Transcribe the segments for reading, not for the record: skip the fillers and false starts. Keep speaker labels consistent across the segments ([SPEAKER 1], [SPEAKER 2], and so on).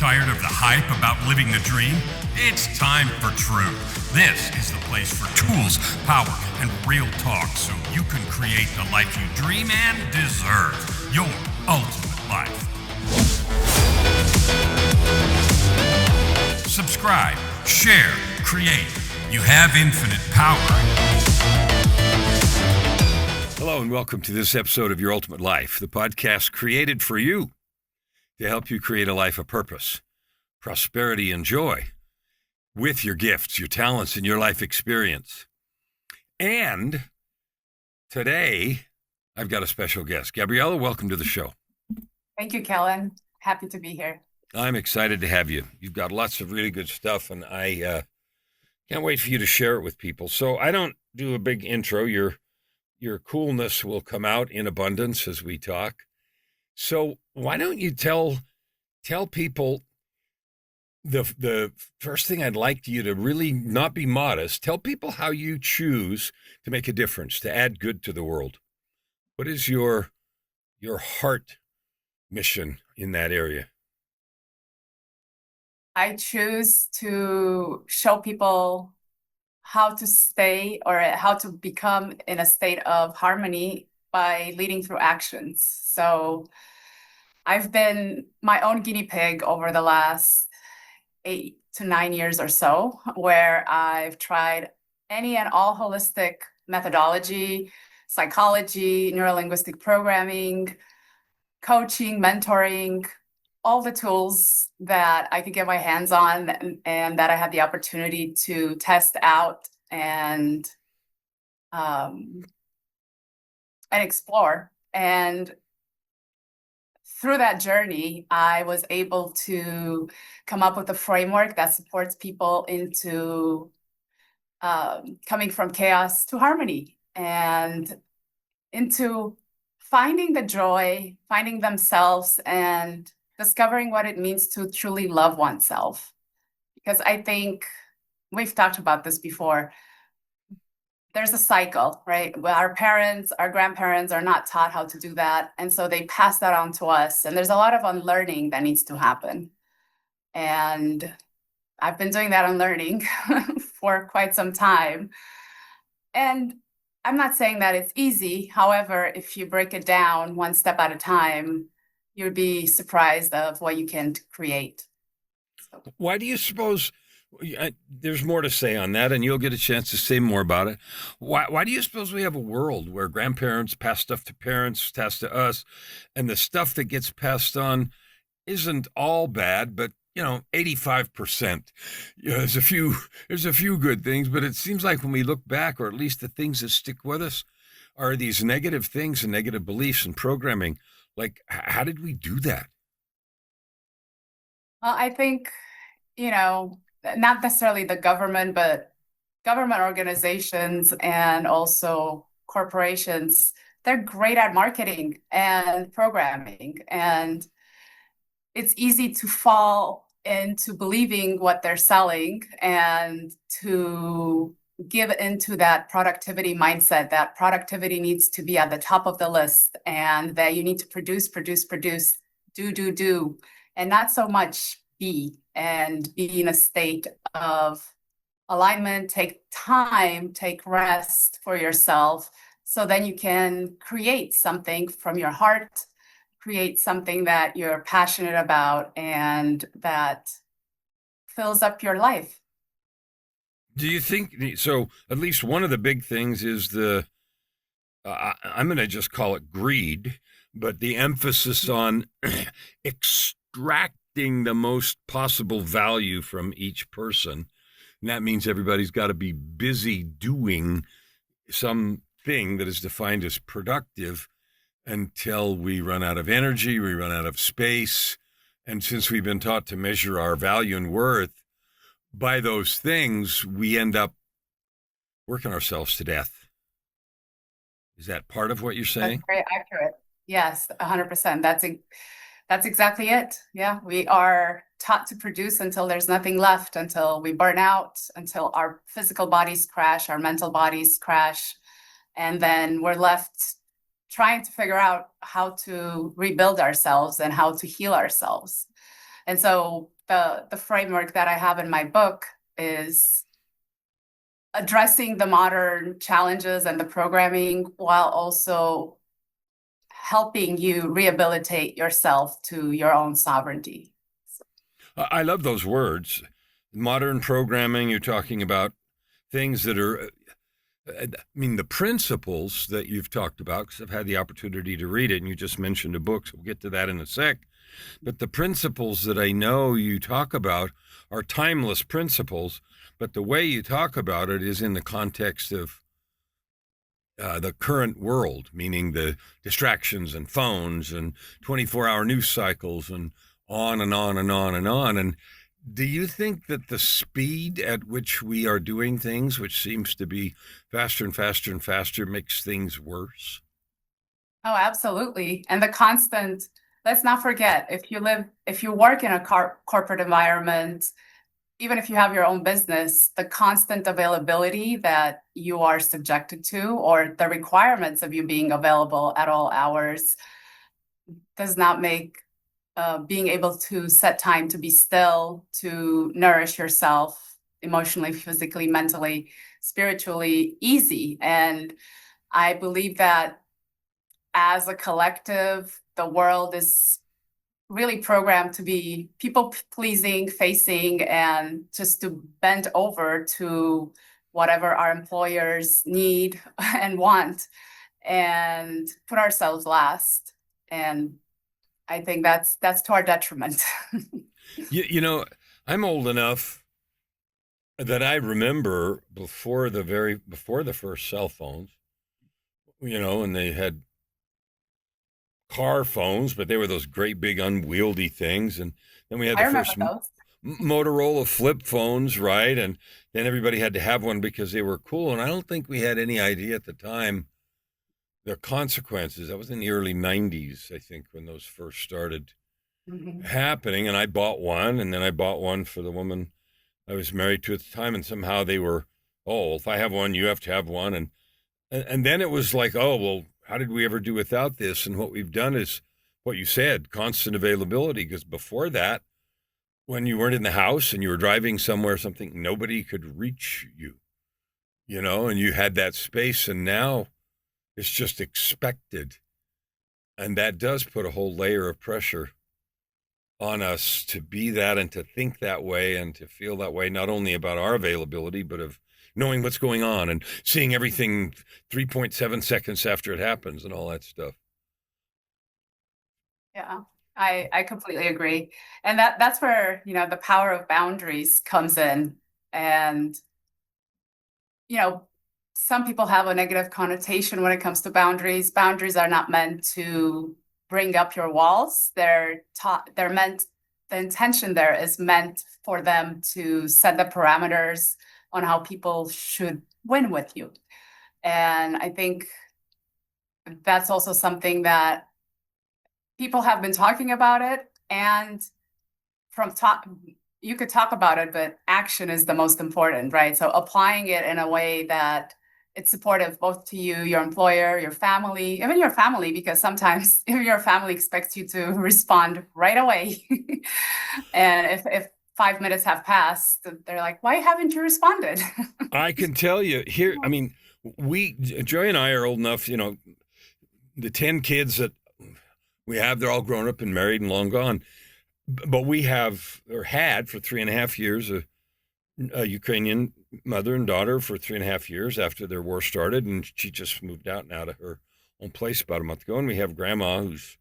[SPEAKER 1] Tired of the hype about living the dream? It's time for truth. This is the place for tools, power, and real talk so you can create the life you dream and deserve. Your ultimate life. Subscribe, share, create. You have infinite power. Hello and welcome to this episode of Your Ultimate Life, the podcast created for you to help you create a life of purpose, prosperity, and joy with your gifts, your talents, and your life experience. And today, I've got a special guest. Gabriela, welcome to the show.
[SPEAKER 2] Thank you, Kellan. Happy to be here.
[SPEAKER 1] I'm excited to have you. You've got lots of really good stuff, and I can't wait for you to share it with people. So I don't do a big intro. Your coolness will come out in abundance as we talk. So why don't you tell people the first thing I'd like you to really not be modest. Tell people how you choose to make a difference, to add good to the world. What is your heart mission in that area?
[SPEAKER 2] I choose to show people how to stay or how to become in a state of harmony by leading through actions. So I've been my own guinea pig over the last 8 to 9 years or so, where I've tried any and all holistic methodology, psychology, neurolinguistic programming, coaching, mentoring, all the tools that I could get my hands on and that I had the opportunity to test out and explore. And through that journey, I was able to come up with a framework that supports people into coming from chaos to harmony and into finding the joy, finding themselves, and discovering what it means to truly love oneself. Because I think we've talked about this before. There's a cycle, right? Well, our parents, our grandparents are not taught how to do that. And so they pass that on to us. And there's a lot of unlearning that needs to happen. And I've been doing that unlearning for quite some time. And I'm not saying that it's easy. However, if you break it down one step at a time, you'd be surprised of what you can create. So.
[SPEAKER 1] Why do you suppose... there's more to say on that, and you'll get a chance to say more about it. Why do you suppose we have a world where grandparents pass stuff to parents, pass to us, and the stuff that gets passed on isn't all bad, but 85%. There's a few good things, but it seems like when we look back, or at least the things that stick with us, are these negative things and negative beliefs and programming. Like, how did we do that?
[SPEAKER 2] Well, I think, not necessarily the government, but government organizations and also corporations, they're great at marketing and programming. And it's easy to fall into believing what they're selling and to give into that productivity mindset, that productivity needs to be at the top of the list and that you need to produce, do, and not so much be in a state of alignment, take time, take rest for yourself, so then you can create something from your heart, create something that you're passionate about and that fills up your life.
[SPEAKER 1] Do you think, so at least one of the big things is I'm going to just call it greed, but the emphasis on extracting the most possible value from each person. And that means everybody's got to be busy doing something that is defined as productive until we run out of energy, we run out of space. And since we've been taught to measure our value and worth by those things, we end up working ourselves to death. Is that part of what you're saying?
[SPEAKER 2] That's very accurate. Yes, 100%. That's exactly it. Yeah, we are taught to produce until there's nothing left, until we burn out, until our physical bodies crash, our mental bodies crash, and then we're left trying to figure out how to rebuild ourselves and how to heal ourselves. And so the framework that I have in my book is addressing the modern challenges and the programming while also helping you rehabilitate yourself to your own sovereignty.
[SPEAKER 1] I love those words. Modern programming, you're talking about things that are, I mean, the principles that you've talked about, because I've had the opportunity to read it, and you just mentioned a book, so we'll get to that in a sec. But the principles that I know you talk about are timeless principles, but the way you talk about it is in the context of the current world, meaning the distractions and phones and 24-hour news cycles and on and on and on and on. And do you think that the speed at which we are doing things, which seems to be faster and faster and faster, makes things worse?
[SPEAKER 2] Oh, absolutely. And the constant, let's not forget, if you work in a corporate environment, even if you have your own business, the constant availability that you are subjected to, or the requirements of you being available at all hours, does not make being able to set time to be still, to nourish yourself emotionally, physically, mentally, spiritually easy. And I believe that as a collective, the world is really programmed to be people pleasing, facing, and just to bend over to whatever our employers need and want, and put ourselves last. And I think that's to our detriment.
[SPEAKER 1] You know, I'm old enough that I remember before the first cell phones, and they had car phones, but they were those great big unwieldy things. And then we had
[SPEAKER 2] I
[SPEAKER 1] the
[SPEAKER 2] remember
[SPEAKER 1] first
[SPEAKER 2] those.
[SPEAKER 1] Motorola flip phones, right? And then everybody had to have one because they were cool. And I don't think we had any idea at the time the consequences. That was in the early 90s, I think, when those first started
[SPEAKER 2] Mhm.
[SPEAKER 1] happening. And I bought one, and then I bought one for the woman I was married to at the time. And somehow they were, oh, if I have one, you have to have one. And then it was like, oh, well, how did we ever do without this? And what we've done is what you said, constant availability. Because before that, when you weren't in the house and you were driving somewhere, something, nobody could reach you, and you had that space. And now it's just expected. And that does put a whole layer of pressure on us to be that and to think that way and to feel that way, not only about our availability, but of knowing what's going on and seeing everything 3.7 seconds after it happens and all that stuff.
[SPEAKER 2] Yeah, I completely agree. And that's where, the power of boundaries comes in. And, you know, some people have a negative connotation when it comes to boundaries. Boundaries are not meant to bring up your walls. They're meant, the intention there is meant for them to set the parameters on how people should win with you. And I think that's also something that people have been talking about it, and from talk you could talk about it, but action is the most important, right? So applying it in a way that it's supportive both to you, your employer, your family, even your family, because sometimes even your family expects you to respond right away. And if 5 minutes have passed, they're like, why haven't you responded?
[SPEAKER 1] I can tell you here, I mean, Joy and I are old enough, the 10 kids that we have, they're all grown up and married and long gone. But we have, or had for 3.5 years, a Ukrainian mother and daughter for 3.5 years after their war started. And she just moved out now to her own place about a month ago. And we have grandma who's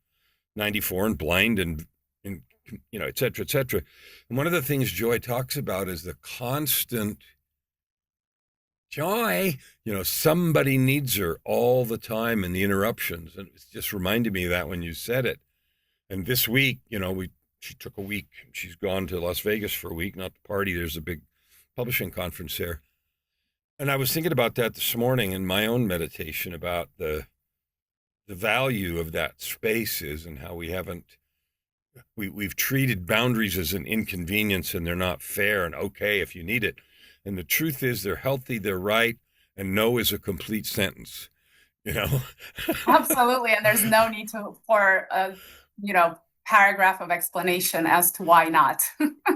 [SPEAKER 1] 94 and blind and et cetera, et cetera. And one of the things Joy talks about is the constant Joy, somebody needs her all the time and the interruptions. And it just reminded me of that when you said it. And this week, she took a week. She's gone to Las Vegas for a week, not the party. There's a big publishing conference there. And I was thinking about that this morning in my own meditation about the value of that space is and how we've treated boundaries as an inconvenience and they're not fair and okay if you need it. And the truth is they're healthy, they're right, and no is a complete sentence.
[SPEAKER 2] Absolutely. And there's no need for paragraph of explanation as to why not.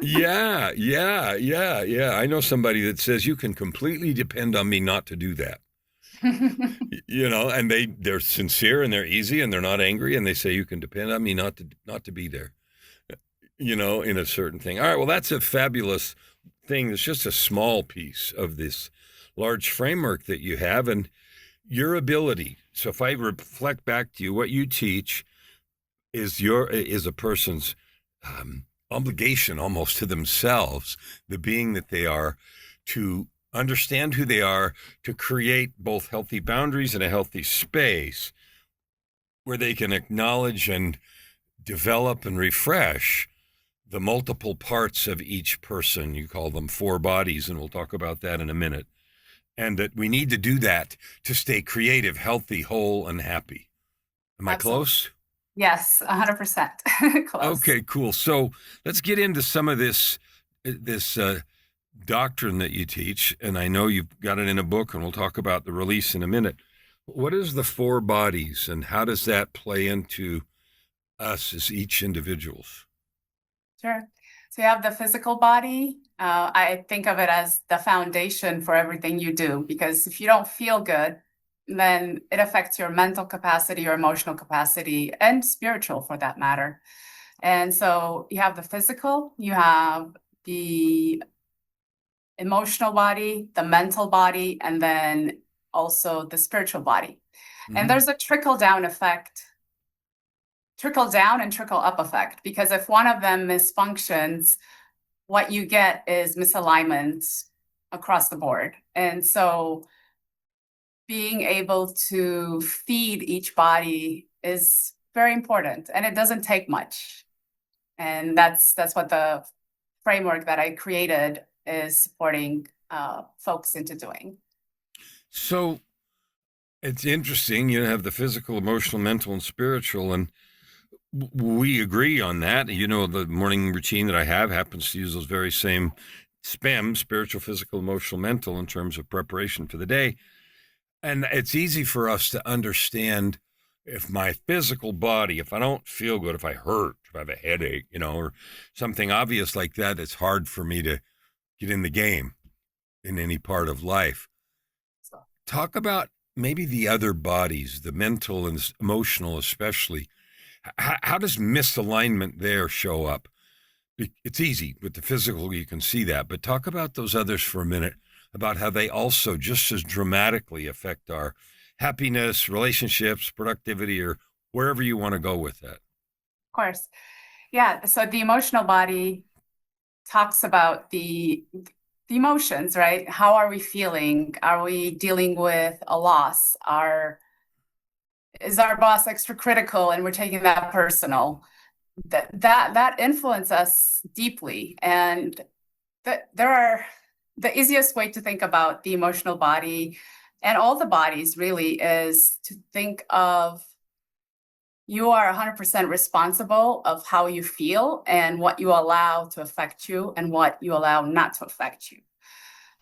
[SPEAKER 1] Yeah. I know somebody that says you can completely depend on me not to do that. And they're sincere and they're easy and they're not angry and they say you can depend on me not to be there. In a certain thing. All right, well, that's a fabulous thing. It's just a small piece of this large framework that you have and your ability. So if I reflect back to you, what you teach is a person's obligation almost to themselves, the being that they are, to understand who they are, to create both healthy boundaries and a healthy space where they can acknowledge and develop and refresh the multiple parts of each person. You call them four bodies, and we'll talk about that in a minute. And that we need to do that to stay creative, healthy, whole, and happy. Am I close?
[SPEAKER 2] Yes, 100% close.
[SPEAKER 1] Okay, cool. So let's get into some of this doctrine that you teach. And I know you've got it in a book, and we'll talk about the release in a minute. What is the four bodies, and how does that play into us as each individuals?
[SPEAKER 2] Sure. So you have the physical body. I think of it as the foundation for everything you do, because if you don't feel good, then it affects your mental capacity, your emotional capacity, and spiritual for that matter. And so you have the physical, you have the emotional body, the mental body, and then also the spiritual body. Mm-hmm. And there's a trickle down and trickle up effect, because if one of them misfunctions, what you get is misalignment across the board. And so being able to feed each body is very important, and it doesn't take much. And that's what the framework that I created is supporting folks into doing.
[SPEAKER 1] So it's interesting, you have the physical, emotional, mental, and spiritual, and we agree on that. The morning routine that I have happens to use those very same SPEM, spiritual, physical, emotional, mental, in terms of preparation for the day. And it's easy for us to understand if my physical body, if I don't feel good, if I hurt, if I have a headache, or something obvious like that, it's hard for me to get in the game in any part of life. Talk about maybe the other bodies, the mental and emotional especially. How does misalignment there show up? It's easy with the physical, you can see that, but talk about those others for a minute, about how they also just as dramatically affect our happiness, relationships, productivity, or wherever you want to go with that.
[SPEAKER 2] Of course. Yeah. So the emotional body talks about the emotions, right? How are we feeling? Are we dealing with a loss? Is our boss extra critical and we're taking that personal? That influence us deeply. And the easiest way to think about the emotional body and all the bodies really is to think of you are 100% responsible of how you feel and what you allow to affect you and what you allow not to affect you.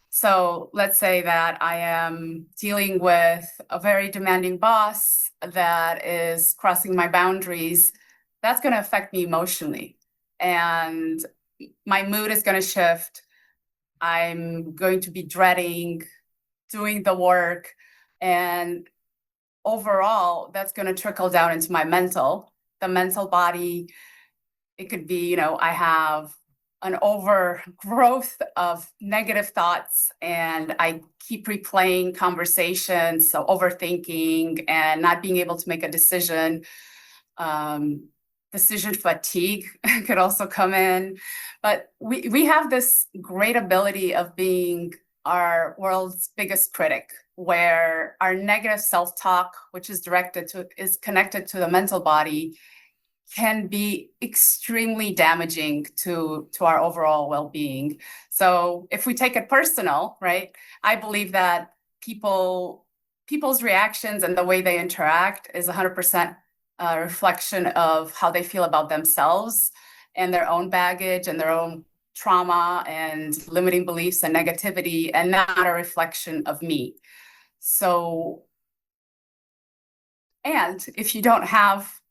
[SPEAKER 2] So let's say that I am dealing with a very demanding boss that is crossing my boundaries. That's going to affect me emotionally. And my mood is going to shift. I'm going to be dreading doing the work. And overall, that's going to trickle down into my the mental body. It could be, I have an overgrowth of negative thoughts and I keep replaying conversations, so overthinking and not being able to make a decision. Decision fatigue could also come in. But we have this great ability of being our world's biggest critic, where our negative self-talk, which is connected to the mental body, can be extremely damaging to our overall well-being. So if we take it personal, right, I believe that people's reactions and the way they interact is 100% a reflection of how they feel about themselves and their own baggage and their own trauma and limiting beliefs and negativity, and not a reflection of me. So, and if you don't have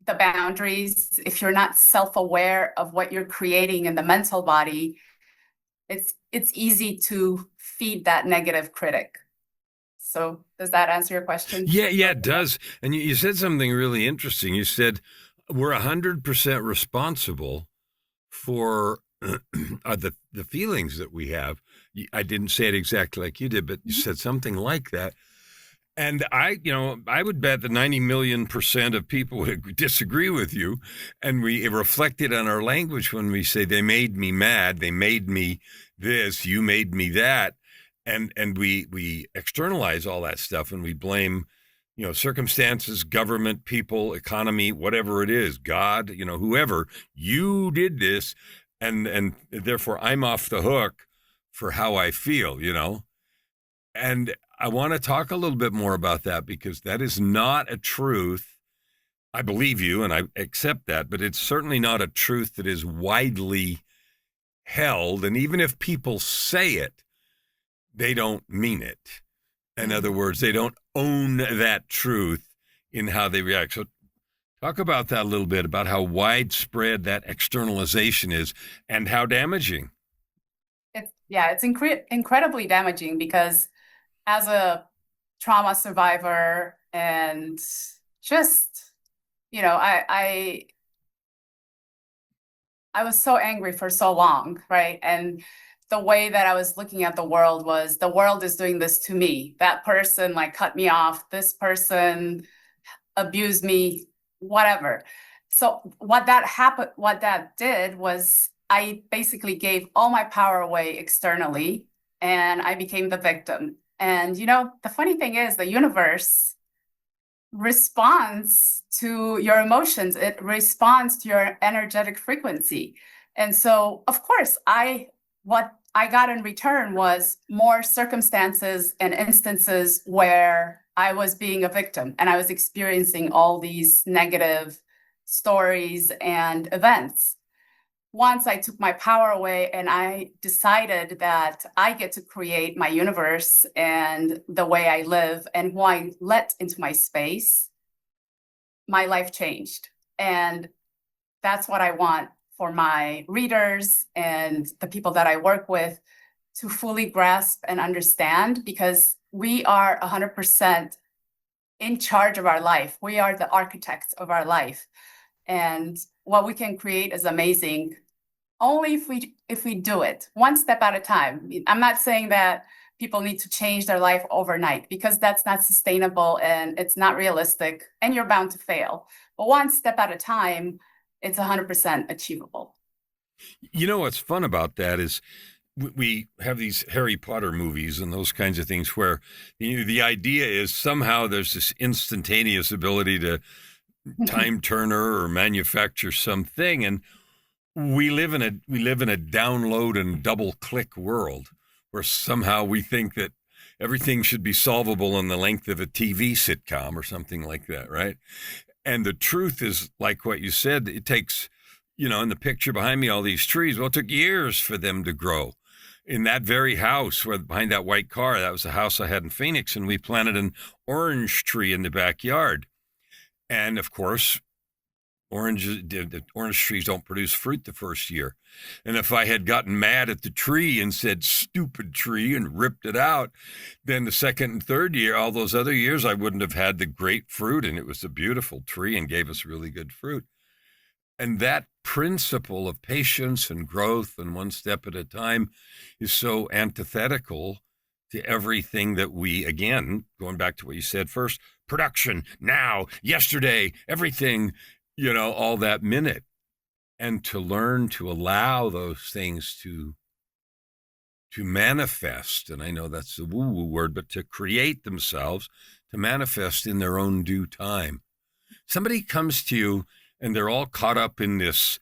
[SPEAKER 2] the boundaries, if you're not self-aware of what you're creating in the mental body, it's easy to feed that negative critic. So does that answer your question?
[SPEAKER 1] Yeah, it does. And you said something really interesting. You said we're 100% responsible for the feelings that we have. I didn't say it exactly like you did, but you said something like that. And I would bet that 90 million% of people would disagree with you. And we reflect it on our language when we say they made me mad, they made me this, you made me that. And we externalize all that stuff and we blame, circumstances, government, people, economy, whatever it is, God, whoever, you did this. And therefore I'm off the hook for how I feel, And I want to talk a little bit more about that because that is not a truth. I believe you and I accept that, but it's certainly not a truth that is widely held. And even if people say it, they don't mean it. In other words, they don't own that truth in how they react. So talk about that a little bit, about how widespread that externalization is and how damaging.
[SPEAKER 2] It's incredibly damaging because as a trauma survivor and just, I was so angry for so long, right? And the way that I was looking at the world was the world is doing this to me. That person like cut me off. This person abused me, whatever. So what that did was I basically gave all my power away externally and I became the victim. And, the funny thing is the universe responds to your emotions. It responds to your energetic frequency. And so, of course, what I got in return was more circumstances and instances where I was being a victim and I was experiencing all these negative stories and events. Once I took my power away and I decided that I get to create my universe and the way I live and who I let into my space, my life changed. And that's what I want for my readers and the people that I work with to fully grasp and understand, because we are 100% in charge of our life. We are the architects of our life. And what we can create is amazing only if we do it one step at a time. I'm not saying that people need to change their life overnight because that's not sustainable and it's not realistic and you're bound to fail. But one step at a time, it's 100% achievable.
[SPEAKER 1] What's fun about that is we have these Harry Potter movies and those kinds of things where the idea is somehow there's this instantaneous ability to time turner or manufacture something. And we live in a download and double click world where somehow we think that everything should be solvable in the length of a TV sitcom or something like that, right? And the truth is, like what you said, it takes, in the picture behind me, all these trees, well, it took years for them to grow. In that very house where behind that white car, that was the house I had in Phoenix, and we planted an orange tree in the backyard. And of course, the orange trees don't produce fruit the first year. And if I had gotten mad at the tree and said, stupid tree, and ripped it out, then the second and third year, all those other years, I wouldn't have had the great fruit. And it was a beautiful tree and gave us really good fruit. And that principle of patience and growth and one step at a time is so antithetical to everything that we, again, going back to what you said first, production, now, yesterday, everything, all that minute. And to learn to allow those things to manifest, and I know that's the woo-woo word, but to create themselves, to manifest in their own due time. Somebody comes to you and they're all caught up in this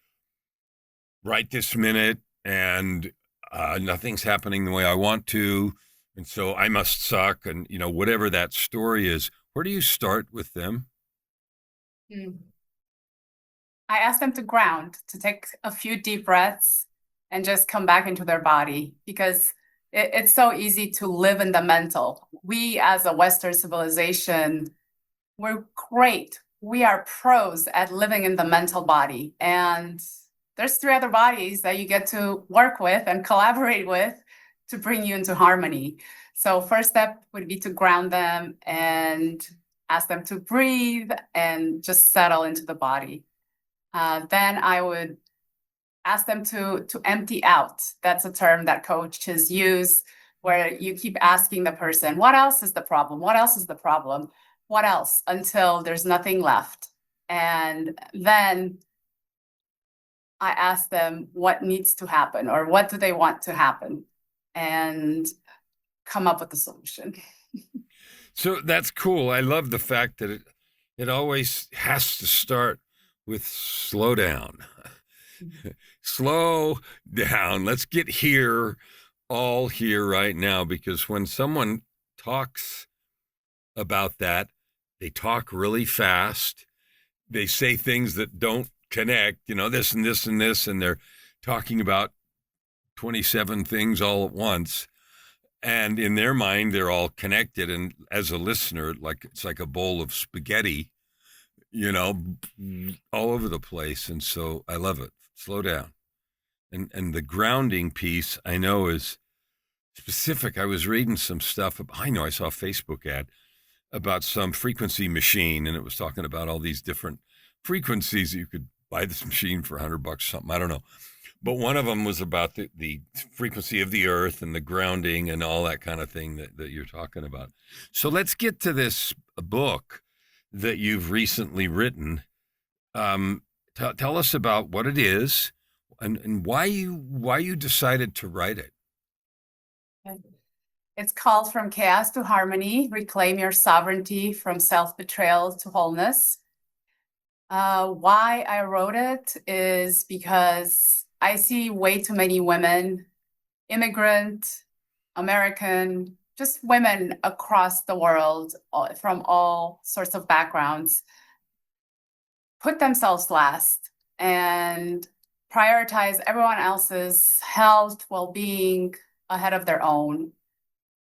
[SPEAKER 1] right this minute and nothing's happening the way I want to, and so I must suck, and whatever that story is. Where do you start with them?
[SPEAKER 2] I ask them to ground, to take a few deep breaths and just come back into their body, because it's so easy to live in the mental. We as a Western civilization, we're great we are pros at living in the mental body. And there's three other bodies that you get to work with and collaborate with to bring you into harmony. So first step would be to ground them and ask them to breathe and just settle into the body. Then I would ask them to empty out. That's a term that coaches use, where you keep asking the person, what else is the problem? What else is the problem? What else? Until there's nothing left. And then I ask them what needs to happen or what do they want to happen, and come up with a solution.
[SPEAKER 1] So that's cool. I love the fact that it always has to start with slow down. Slow down. Let's get here, all here right now, because when someone talks about that, they talk really fast. They say things that don't connect, this and this and this, and they're talking about 27 things all at once. And in their mind, they're all connected. And as a listener, it's like a bowl of spaghetti, all over the place. And so I love it. Slow down. And the grounding piece I know is specific. I was reading some stuff. I saw a Facebook ad about some frequency machine, and it was talking about all these different frequencies. You could buy this machine for $100 or something. I don't know. But one of them was about the frequency of the earth and the grounding and all that kind of thing that you're talking about. So let's get to this book that you've recently written. Tell us about what it is and why you decided to write it.
[SPEAKER 2] It's called From Chaos to Harmony, Reclaim Your Sovereignty from Self-Betrayal to Wholeness. Why I wrote it is because I see way too many women, immigrant, American, just women across the world from all sorts of backgrounds, put themselves last and prioritize everyone else's health, well-being ahead of their own.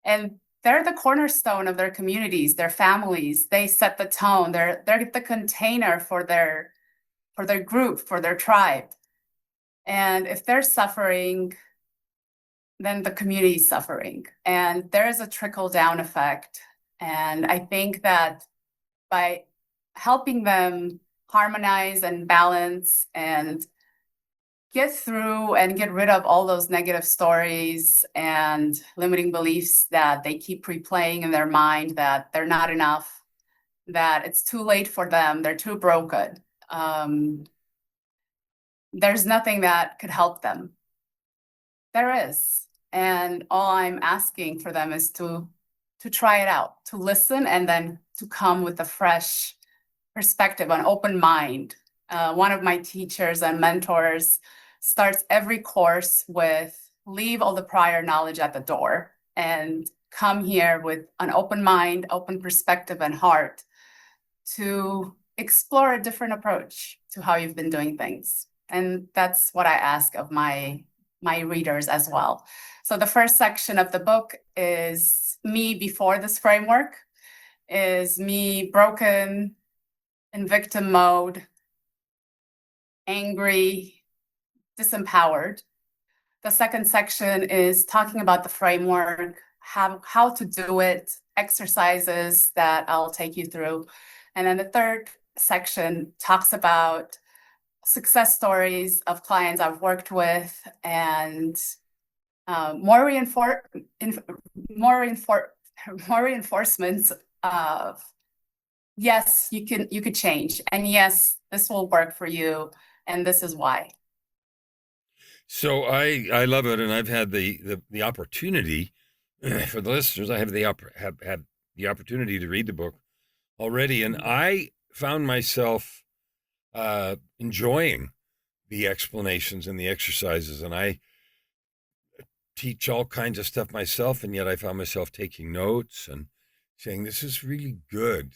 [SPEAKER 2] And they're the cornerstone of their communities, their families. They set the tone. They're the container for their group, for their tribe. And if they're suffering, then the community is suffering. And there is a trickle-down effect. And I think that by helping them harmonize and balance and get through and get rid of all those negative stories and limiting beliefs that they keep replaying in their mind, that they're not enough, that it's too late for them, they're too broken. There's nothing that could help them. There is. And all I'm asking for them is to try it out, to listen, and then to come with a fresh perspective, an open mind. One of my teachers and mentors starts every course with leave all the prior knowledge at the door and come here with an open mind, open perspective, and heart to explore a different approach to how you've been doing things. And that's what I ask of my readers as well. So the first section of the book is me before this framework, is me broken, in victim mode, angry, disempowered. The second section is talking about the framework, how to do it, exercises that I'll take you through. And then the third section talks about success stories of clients I've worked with and more reinforcements of yes, you could change, and yes, this will work for you, and this is why.
[SPEAKER 1] So I love it, and I've had the opportunity for the listeners. I have had the opportunity to read the book already, and I found myself enjoying the explanations and the exercises, and I teach all kinds of stuff myself, and yet I found myself taking notes and saying, this is really good,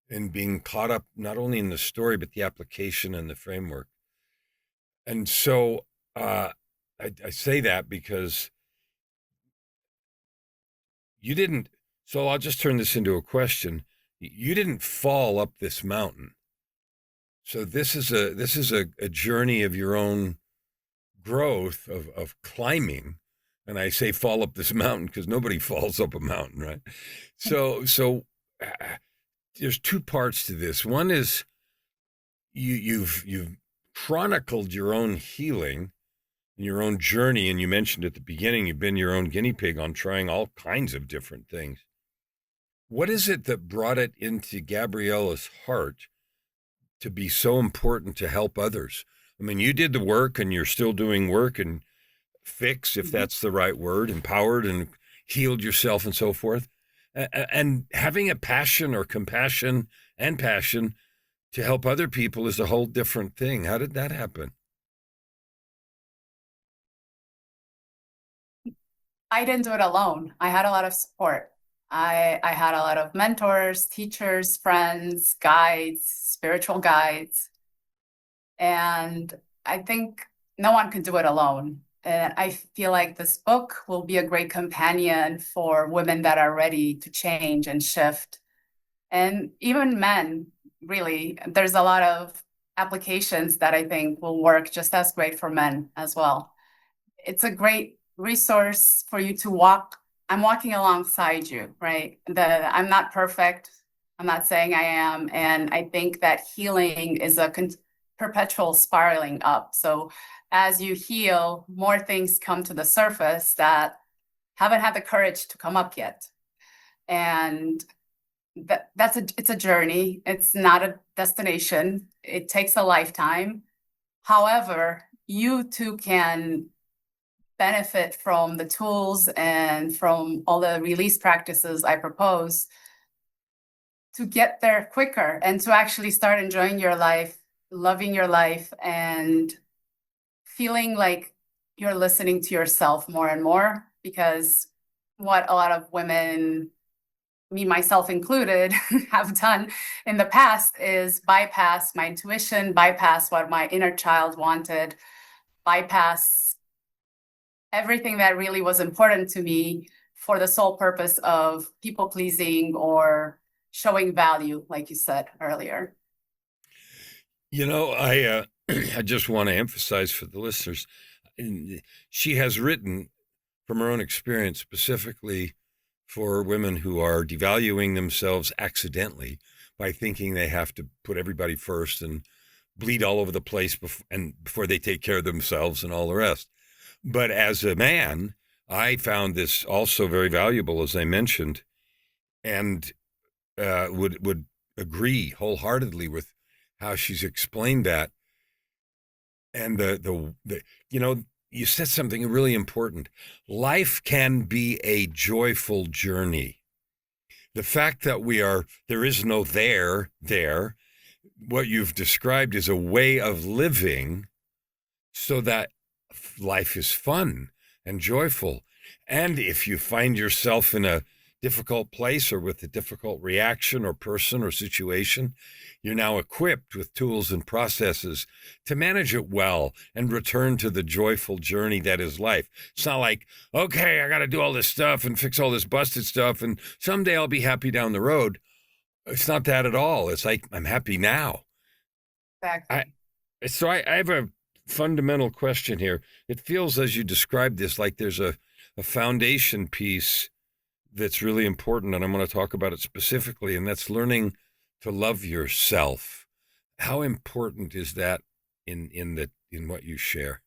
[SPEAKER 1] and being caught up not only in the story, but the application and the framework. And so I say that because you didn't, so I'll just turn this into a question. You didn't fall up this mountain. So this is a journey of your own growth of climbing. And I say fall up this mountain because nobody falls up a mountain, right? So there's two parts to this. One is you've chronicled your own healing, your own journey, and you mentioned at the beginning you've been your own guinea pig on trying all kinds of different things. What is it that brought it into Gabriela's heart to be so important to help others? I mean, you did the work and you're still doing work and fix, if
[SPEAKER 2] Mhm.
[SPEAKER 1] that's the right word, empowered and healed yourself and so forth. And having a passion or compassion and passion to help other people is a whole different thing. How did that happen?
[SPEAKER 2] I didn't do it alone. I had a lot of support. I had a lot of mentors, teachers, friends, guides, spiritual guides. And I think no one can do it alone. And I feel like this book will be a great companion for women that are ready to change and shift. And even men, really, there's a lot of applications that I think will work just as great for men as well. It's a great resource for you to walk. I'm walking alongside you, right? I'm not perfect. I'm not saying I am. And I think that healing is a perpetual spiraling up. So as you heal, more things come to the surface that haven't had the courage to come up yet. And it's a journey. It's not a destination. It takes a lifetime. However, you too can benefit from the tools and from all the release practices I propose to get there quicker and to actually start enjoying your life, loving your life, and feeling like you're listening to yourself more and more. Because what a lot of women, me myself included, have done in the past is bypass my intuition, bypass what my inner child wanted, bypass everything that really was important to me for the sole purpose of people pleasing or showing value, like you said earlier.
[SPEAKER 1] I I just want to emphasize for the listeners, she has written from her own experience specifically for women who are devaluing themselves accidentally by thinking they have to put everybody first and bleed all over the place before they take care of themselves and all the rest. But as a man, I found this also very valuable, as I mentioned, and would agree wholeheartedly with how she's explained that. And you said something really important. Life can be a joyful journey. The fact that there is no there, what you've described is a way of living so that life is fun and joyful. And if you find yourself in a difficult place or with a difficult reaction or person or situation, you're now equipped with tools and processes to manage it well and return to the joyful journey that is life. It's not like, okay, I got to do all this stuff and fix all this busted stuff, and someday I'll be happy down the road. It's not that at all. It's like, I'm happy now. I,
[SPEAKER 2] Exactly.
[SPEAKER 1] so I have a fundamental question here. It feels as you describe this like there's a foundation piece that's really important, and I'm going to talk about it specifically, and that's learning to love yourself. How important is that in what you share?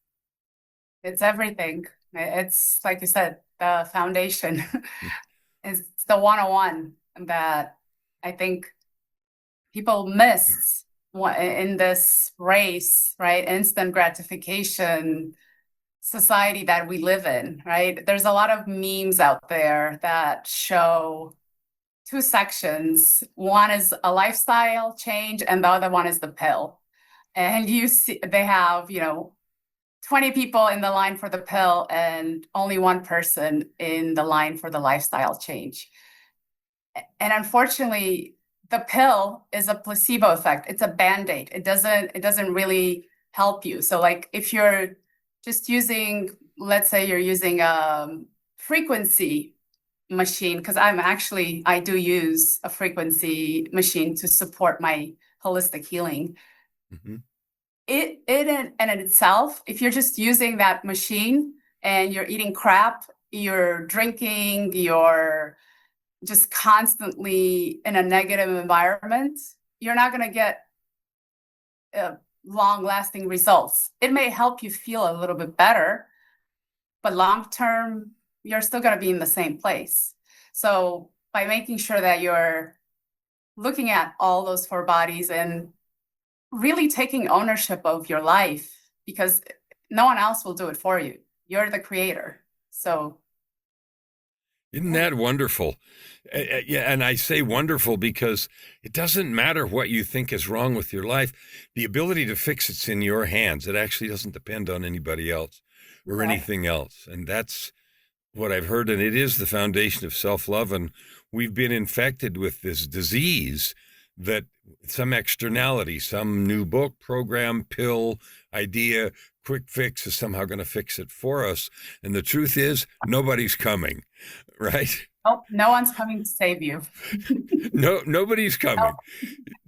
[SPEAKER 2] It's everything. It's like you said, the foundation is the 101 that I think people miss in this race, right? Instant gratification society that we live in, right? There's a lot of memes out there that show two sections. One is a lifestyle change, and the other one is the pill. And you see, they have, 20 people in the line for the pill and only one person in the line for the lifestyle change. And unfortunately, the pill is a placebo effect. It's a band-aid. It doesn't really help you. So like if you're just using, let's say you're using a frequency machine, because I do use a frequency machine to support my holistic healing.
[SPEAKER 1] Mhm.
[SPEAKER 2] It in itself, if you're just using that machine and you're eating crap, you're drinking, you're just constantly in a negative environment, you're not going to get long-lasting results. It may help you feel a little bit better, but long term, you're still going to be in the same place. So by making sure that you're looking at all those four bodies and really taking ownership of your life, because no one else will do it for you. You're the creator. So
[SPEAKER 1] Isn't that wonderful? Yeah, and I say wonderful because it doesn't matter what you think is wrong with your life. The ability to fix it's in your hands. It actually doesn't depend on anybody else or
[SPEAKER 2] right.
[SPEAKER 1] anything else. And that's what I've heard. And it is the foundation of self-love. And we've been infected with this disease that some externality, some new book, program, pill, idea, quick fix is somehow going to fix it for us. And the truth is, nobody's coming, right?
[SPEAKER 2] Oh, no one's coming to save you.
[SPEAKER 1] No, nobody's coming.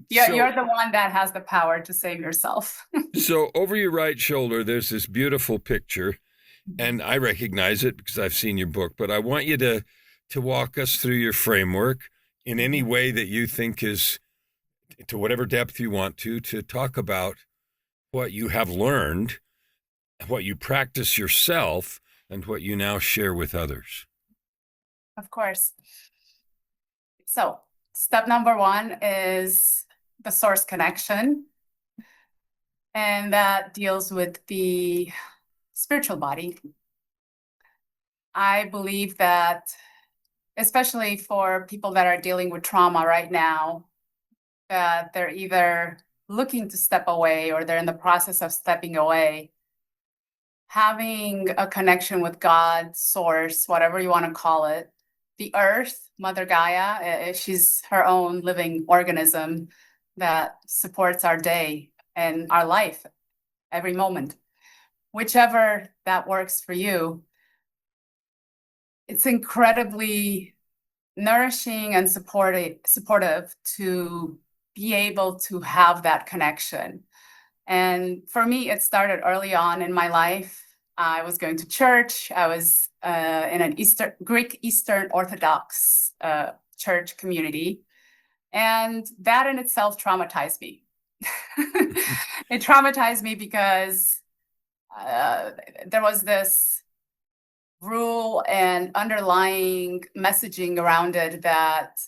[SPEAKER 2] You're the one that has the power to save yourself.
[SPEAKER 1] So over your right shoulder, there's this beautiful picture, and I recognize it because I've seen your book. But I want you to walk us through your framework in any way that you think is, to whatever depth you want to talk about what you have learned, what you practice yourself, and what you now share with others.
[SPEAKER 2] Of course. So step number one is the source connection. And that deals with the spiritual body. I believe that, especially for people that are dealing with trauma right now, that they're either looking to step away or they're in the process of stepping away. Having a connection with God, source, whatever you want to call it, the earth, Mother Gaia, she's her own living organism that supports our day and our life every moment. Whichever that works for you, it's incredibly nourishing and supportive to be able to have that connection. And for me, it started early on in my life. I was going to church. I was in an Greek Eastern Orthodox church community. And that in itself traumatized me. It traumatized me because there was this rule and underlying messaging around it that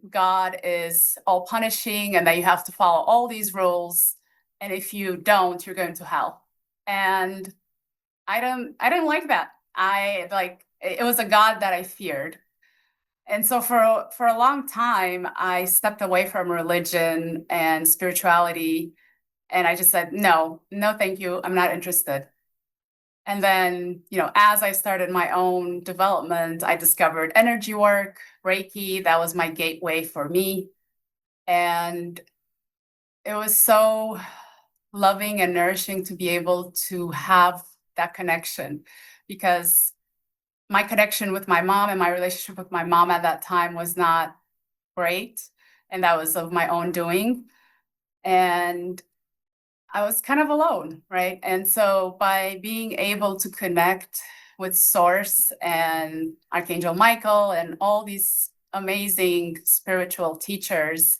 [SPEAKER 2] God is all punishing and that you have to follow all these rules. And if you don't, you're going to hell. And I didn't like that. It was a God that I feared. And so for a long time, I stepped away from religion and spirituality. And I just said, no, thank you. I'm not interested. And then, as I started my own development, I discovered energy work, Reiki. That was my gateway for me. And it was so loving and nourishing to be able to have that connection, because my connection with my mom and my relationship with my mom at that time was not great. And that was of my own doing. And I was kind of alone, right? And so by being able to connect with Source and Archangel Michael and all these amazing spiritual teachers,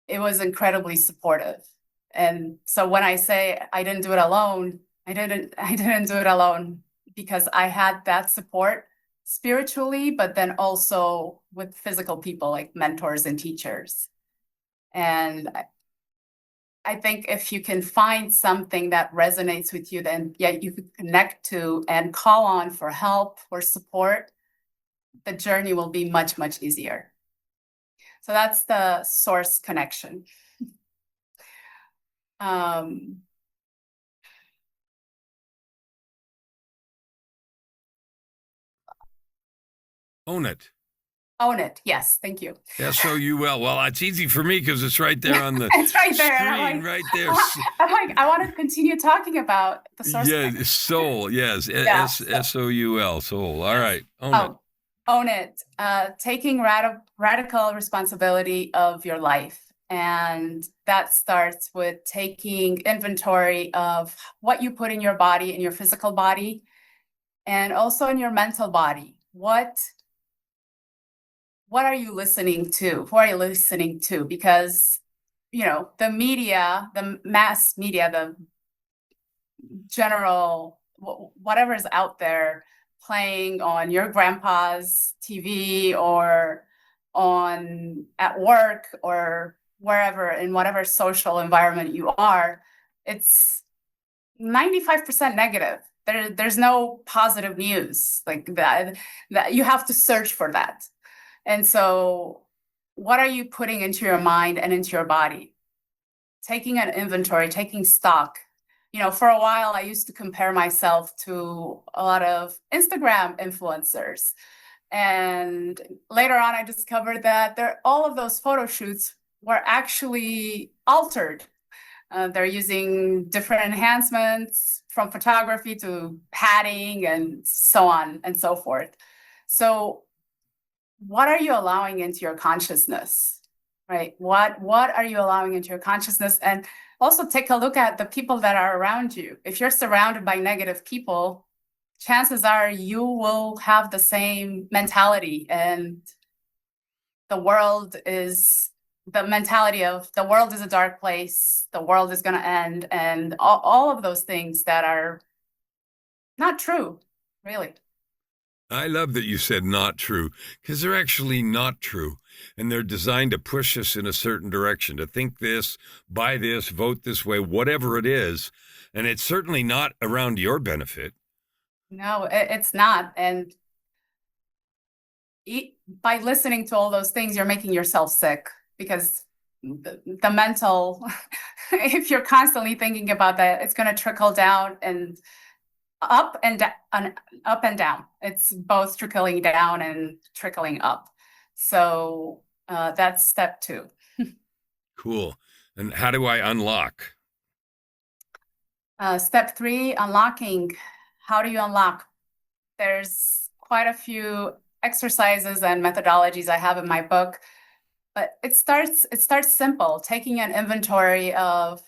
[SPEAKER 2] it was incredibly supportive. And so when I say I didn't do it alone, I didn't do it alone, because I had that support spiritually, but then also with physical people like mentors and teachers. And I think if you can find something that resonates with you, then you could connect to and call on for help or support, the journey will be much, much easier. So that's the source connection. Own
[SPEAKER 1] it.
[SPEAKER 2] Own it. Yes. Thank you.
[SPEAKER 1] SOUL. Well, it's easy for me because it's right there on the
[SPEAKER 2] it's right there.
[SPEAKER 1] screen, right there.
[SPEAKER 2] I'm like, I want to continue talking about the source.
[SPEAKER 1] Yes, soul. Yes,
[SPEAKER 2] Yeah,
[SPEAKER 1] SOUL. Soul. All right, own it.
[SPEAKER 2] Own it. Taking radical responsibility of your life. And that starts with taking inventory of what you put in your body, in your physical body, and also in your mental body. What are you listening to? Who are you listening to? Because, the media, the mass media, the general, whatever is out there playing on your grandpa's TV or on at work or wherever, in whatever social environment you are, it's 95% negative. There's no positive news like that you have to search for that. And so what are you putting into your mind and into your body? Taking an inventory, taking stock. For a while, I used to compare myself to a lot of Instagram influencers. And later on, I discovered that all of those photo shoots were actually altered. They're using different enhancements from photography to padding and so on and so forth. So what are you allowing into your consciousness, right? What are you allowing into your consciousness? And also take a look at the people that are around you. If you're surrounded by negative people, chances are you will have the same mentality, and the mentality of the world is a dark place, the world is going to end, and all of those things that are not true, really.
[SPEAKER 1] I love that you said not true, because they're actually not true. And they're designed to push us in a certain direction, to think this, buy this, vote this way, whatever it is. And it's certainly not around your benefit.
[SPEAKER 2] No, it's not. And by listening to all those things, you're making yourself sick, because the mental, if you're constantly thinking about that, it's going to trickle down and up and down. It's both trickling down and trickling up. So that's step 2.
[SPEAKER 1] Cool. And how do I unlock?
[SPEAKER 2] Step 3, unlocking. How do you unlock? There's quite a few exercises and methodologies I have in my book, but it starts simple, taking an inventory of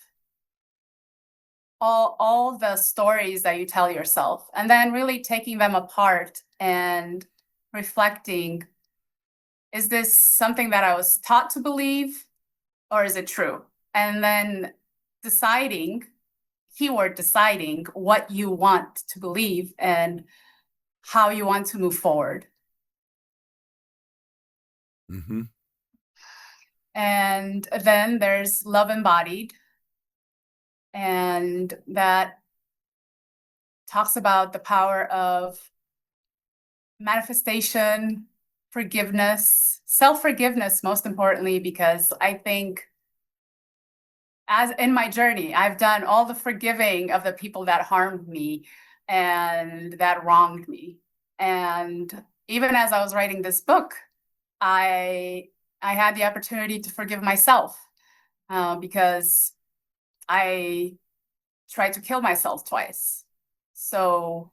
[SPEAKER 2] all the stories that you tell yourself, and then really taking them apart and reflecting, is this something that I was taught to believe, or is it true? And then deciding what you want to believe and how you want to move forward.
[SPEAKER 1] Mm-hmm.
[SPEAKER 2] And then there's love embodied, and that talks about the power of manifestation, forgiveness, self-forgiveness, most importantly, because I think as in my journey, I've done all the forgiving of the people that harmed me and that wronged me. And even as I was writing this book, I had the opportunity to forgive myself because I tried to kill myself twice. So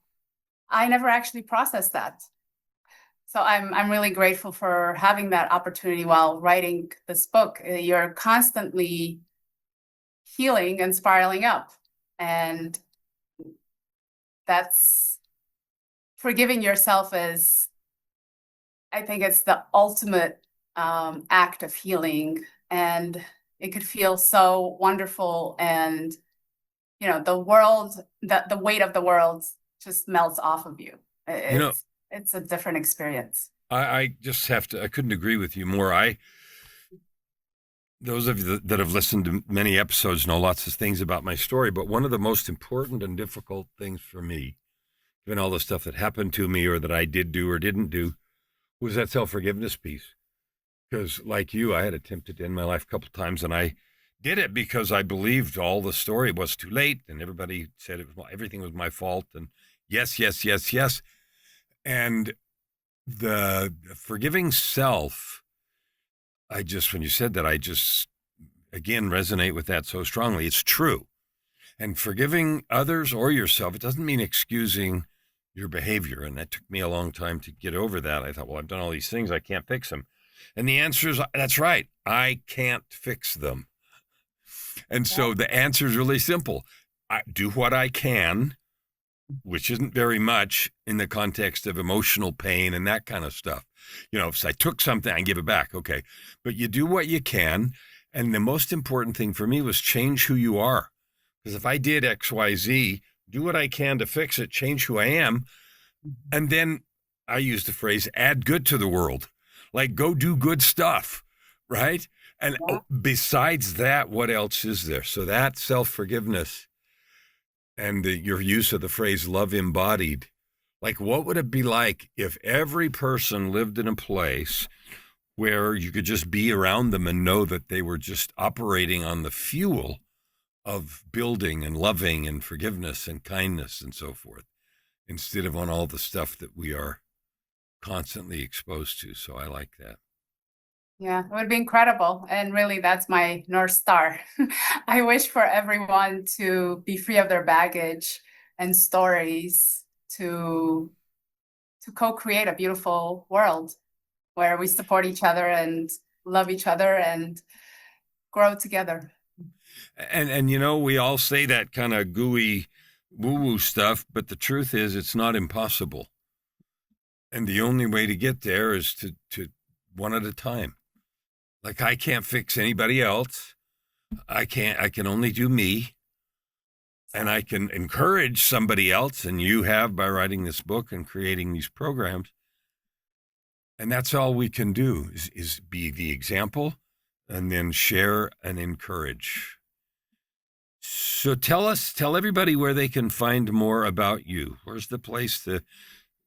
[SPEAKER 2] I never actually processed that. So I'm really grateful for having that opportunity while writing this book. You're constantly healing and spiraling up. And that's forgiving yourself is, I think it's the ultimate act of healing. And it could feel so wonderful. And, the world, the weight of the world just melts off of you. It's a different experience.
[SPEAKER 1] I just have to, I couldn't agree with you more. Those of you that have listened to many episodes know lots of things about my story, but one of the most important and difficult things for me, given all the stuff that happened to me or that I did do or didn't do, was that self-forgiveness piece. Because like you, I had attempted to end my life a couple of times, and I did it because I believed all the story was too late, and everybody said everything was my fault, and yes, yes, yes, yes. And the forgiving self, when you said that, I just, again, resonate with that so strongly. It's true. And forgiving others or yourself, it doesn't mean excusing your behavior. And that took me a long time to get over that. I thought, well, I've done all these things, I can't fix them. And the answer is, that's right, I can't fix them. And so the answer is really simple. I do what I can, which isn't very much in the context of emotional pain and that kind of stuff. If I took something, I give it back. Okay. But you do what you can. And the most important thing for me was change who you are. Because if I did X, Y, Z, do what I can to fix it, change who I am. And then I use the phrase, add good to the world. Like, go do good stuff, right? And besides that, what else is there? So that self-forgiveness and your use of the phrase love embodied, like, what would it be like if every person lived in a place where you could just be around them and know that they were just operating on the fuel of building and loving and forgiveness and kindness and so forth, instead of on all the stuff that we are constantly exposed to. So I like that.
[SPEAKER 2] Yeah, it would be incredible. And really, that's my North Star. I wish for everyone to be free of their baggage and stories to co-create a beautiful world where we support each other and love each other and grow together.
[SPEAKER 1] And we all say that kind of gooey woo-woo stuff, but the truth is it's not impossible. And the only way to get there is to one at a time. Like, I can't fix anybody else. I can only do me. And I can encourage somebody else, and you have by writing this book and creating these programs. And that's all we can do is be the example and then share and encourage. So tell everybody where they can find more about you. Where's the place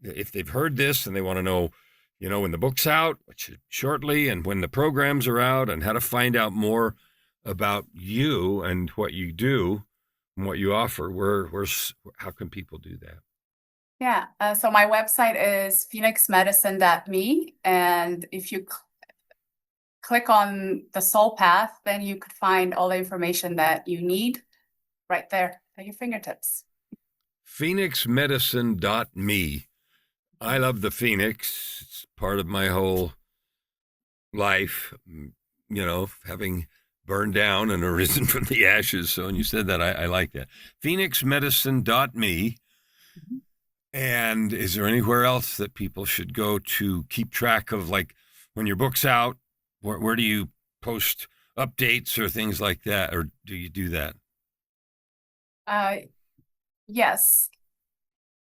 [SPEAKER 1] if they've heard this and they want to know, when the book's out, which is shortly, and when the programs are out, and how to find out more about you and what you do and what you offer, how can people do that?
[SPEAKER 2] Yeah, so my website is phoenixmedicine.me, and if you click on the soul path, then you could find all the information that you need right there at your fingertips.
[SPEAKER 1] Phoenixmedicine.me. I love the Phoenix. It's part of my whole life, having burned down and arisen from the ashes. So when you said that, I like that. Phoenixmedicine.me. Mm-hmm. And is there anywhere else that people should go to keep track of, like, when your book's out, where do you post updates or things like that? Or do you do that?
[SPEAKER 2] Yes.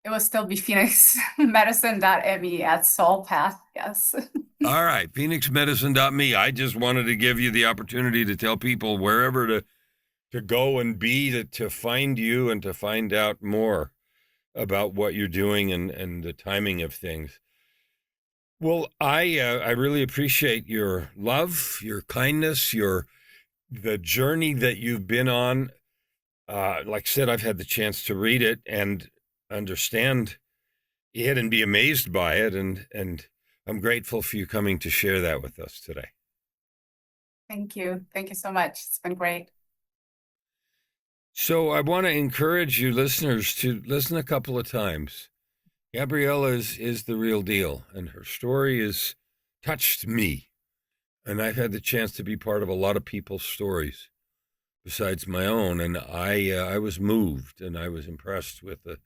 [SPEAKER 2] It will still be phoenixmedicine.me at Soul Path. Yes.
[SPEAKER 1] All right. Phoenixmedicine.me. I just wanted to give you the opportunity to tell people wherever to go and be, to find you and to find out more about what you're doing and the timing of things. Well, I really appreciate your love, your kindness, the journey that you've been on. Like I said, I've had the chance to read it and understand it and be amazed by it, and I'm grateful for you coming to share that with us today.
[SPEAKER 2] Thank you so much. It's been great.
[SPEAKER 1] So I want to encourage you listeners to listen a couple of times. Gabriela is the real deal, and her story has touched me, and I've had the chance to be part of a lot of people's stories besides my own, and I was moved and I was impressed with the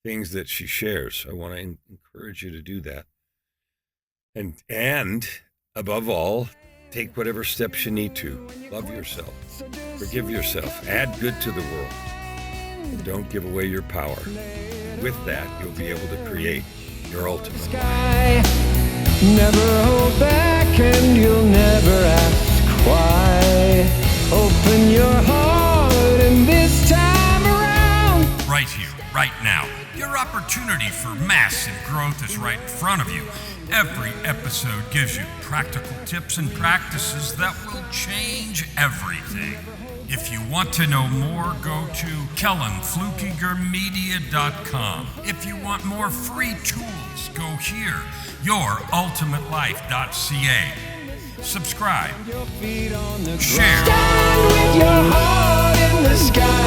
[SPEAKER 1] things that she shares. I want to encourage you to do that. And above all, take whatever steps you need to. Love yourself. Forgive yourself. Add good to the world. And don't give away your power. With that, you'll be able to create your ultimate life.
[SPEAKER 3] Never hold back and you'll never ask why. Open your heart and this time around.
[SPEAKER 1] Right here, right now. Your opportunity for massive growth is right in front of you. Every episode gives you practical tips and practices that will change everything. If you want to know more, go to KellanFluckigerMedia.com. If you want more free tools, go here, YourUltimateLife.ca. Subscribe, share.
[SPEAKER 3] Stand with your heart in the sky.